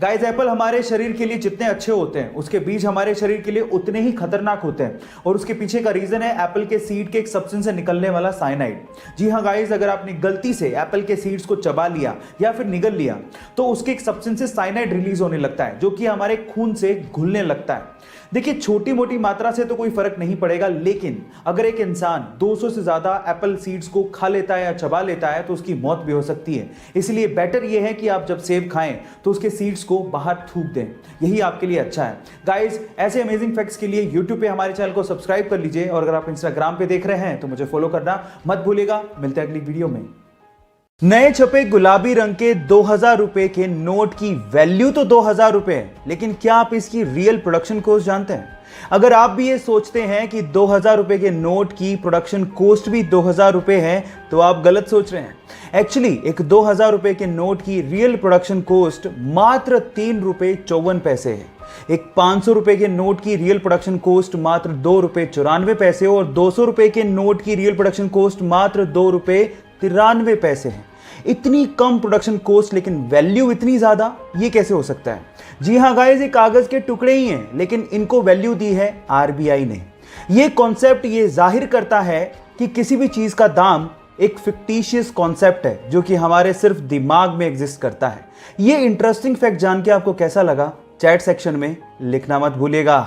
Guys, Apple हमारे शरीर के लिए जितने अच्छे होते हैं उसके बीज हमारे शरीर के लिए उतने ही खतरनाक होते हैं और उसके पीछे का रीजन है एप्पल के सीड के एक सब्सटेंस से निकलने वाला साइनाइड। जी हाँ गाइस, अगर आपने गलती से एप्पल के सीड्स को चबा लिया या फिर निगल लिया तो उसके एक सब्सटेंस से साइनाइड रिलीज होने लगता है जो कि हमारे खून से घुलने लगता है। देखिए, छोटी मोटी मात्रा से तो कोई फर्क नहीं पड़ेगा, लेकिन अगर एक इंसान 200 से ज्यादा एप्पल सीड्स को खा लेता है या चबा लेता है तो उसकी मौत भी हो सकती है। इसलिए बेटर यह है कि आप जब सेब खाएं तो उसके सीड्स को बाहर थूक दें, यही आपके लिए अच्छा है। गाइस, ऐसे अमेजिंग फैक्ट्स के लिए यूट्यूब पे हमारे चैनल को सब्सक्राइब कर लीजिए और अगर आप इंस्टाग्राम पे देख रहे हैं तो मुझे फॉलो करना मत भूलिएगा। मिलते हैं अगली वीडियो में। नए छपे गुलाबी रंग के 2000 रुपए के नोट की वैल्यू तो 2000 रुपए है, लेकिन क्या आप इसकी रियल प्रोडक्शन कॉस्ट जानते हैं? अगर आप भी ये सोचते हैं कि 2000 रुपए के नोट की प्रोडक्शन कॉस्ट भी 2000 रुपए है तो आप गलत सोच रहे हैं। एक्चुअली एक 2000 रुपए के नोट की रियल प्रोडक्शन कॉस्ट मात्र 3 रुपए 54 पैसे है। एक 500 रुपए के नोट की रियल प्रोडक्शन कॉस्ट मात्र 2 रुपए 94 पैसे और 200 रुपए के नोट की रियल प्रोडक्शन कॉस्ट मात्र 2 रुपए 93 पैसे है। इतनी कम प्रोडक्शन कॉस्ट लेकिन वैल्यू इतनी ज्यादा, ये कैसे हो सकता है? जी हाँ गाइस, ये कागज के टुकड़े ही हैं, लेकिन इनको वैल्यू दी है आरबीआई ने। ये कॉन्सेप्ट ये जाहिर करता है कि किसी भी चीज का दाम एक फिक्टिशियस कॉन्सेप्ट है जो कि हमारे सिर्फ दिमाग में एग्जिस्ट करता है। ये इंटरेस्टिंग फैक्ट जान के आपको कैसा लगा, चैट सेक्शन में लिखना मत भूलिएगा।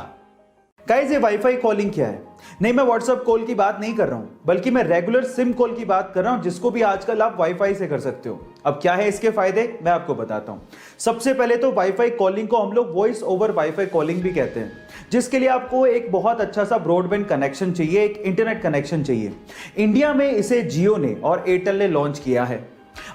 गाइस, ये वाईफाई कॉलिंग क्या है? नहीं, मैं व्हाट्सएप कॉल की बात नहीं कर रहा हूं, बल्कि मैं रेगुलर सिम कॉल की बात कर रहा हूं, जिसको भी आजकल आप वाईफाई से कर सकते हो। अब क्या है इसके फायदे, मैं आपको बताता हूं। सबसे पहले तो वाईफाई कॉलिंग को हम लोग वॉइस ओवर वाईफाई कॉलिंग भी कहते हैं, जिसके लिए आपको एक बहुत अच्छा सा ब्रॉडबैंड कनेक्शन चाहिए, एक इंटरनेट कनेक्शन चाहिए। इंडिया में इसे जियो ने और एयरटेल ने लॉन्च किया है।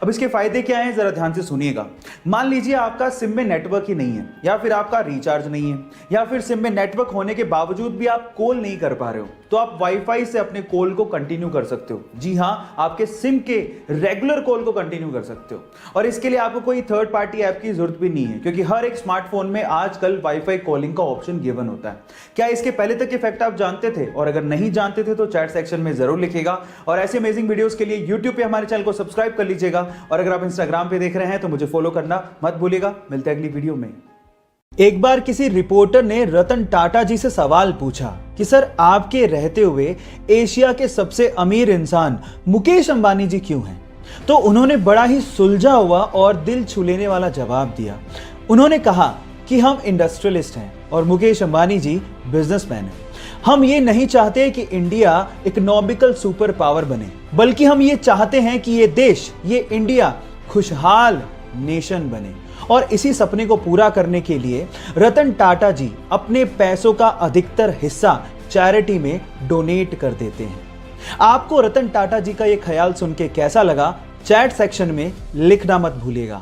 अब इसके फायदे क्या हैं, जरा ध्यान से सुनिएगा। मान लीजिए आपका सिम में नेटवर्क ही नहीं है, या फिर आपका रिचार्ज नहीं है, या फिर सिम में नेटवर्क होने के बावजूद भी आप कॉल नहीं कर पा रहे हो, तो आप वाईफाई से अपने कॉल को कंटिन्यू कर सकते हो। जी हाँ, आपके सिम के रेगुलर कॉल को कंटिन्यू कर सकते हो और इसके लिए आपको कोई थर्ड पार्टी ऐप की जरूरत भी नहीं है, क्योंकि हर एक स्मार्टफोन में आजकल वाईफाई कॉलिंग का ऑप्शन गिवन होता है। क्या इसके पहले तक इफेक्ट आप जानते थे? और अगर नहीं जानते थे तो चैट सेक्शन में जरूर लिखिएगा और ऐसे अमेजिंग वीडियोस के लिए यूट्यूब पे हमारे चैनल को सब्सक्राइब कर लीजिएगा और अगर आप इंस्टाग्राम पे देख रहे हैं तो मुझे फॉलो करना मत भूलिएगा। मिलते हैं अगली वीडियो में। एक बार किसी रिपोर्टर ने रतन टाटा जी से सवाल पूछा कि सर, आपके रहते हुए एशिया के सबसे अमीर इंसान मुकेश अंबानी जी क्यों हैं? तो उन्होंने बड़ा ही सुलझा हुआ और दिल छू लेने वाला जवाब दिया। उन्होंने कहा कि हम इंडस्ट्रियलिस्ट हैं और मुकेश अंबानी जी बिजनेसमैन हैं। हम ये नहीं चाहते कि इंडिया इकोनॉमिकल सुपर पावर बने, बल्कि हम ये चाहते हैं कि ये देश, ये इंडिया खुशहाल नेशन बने। और इसी सपने को पूरा करने के लिए रतन टाटा जी अपने पैसों का अधिकतर हिस्सा चैरिटी में डोनेट कर देते हैं। आपको रतन टाटा जी का ये ख्याल सुन के कैसा लगा, चैट सेक्शन में लिखना मत भूलिएगा।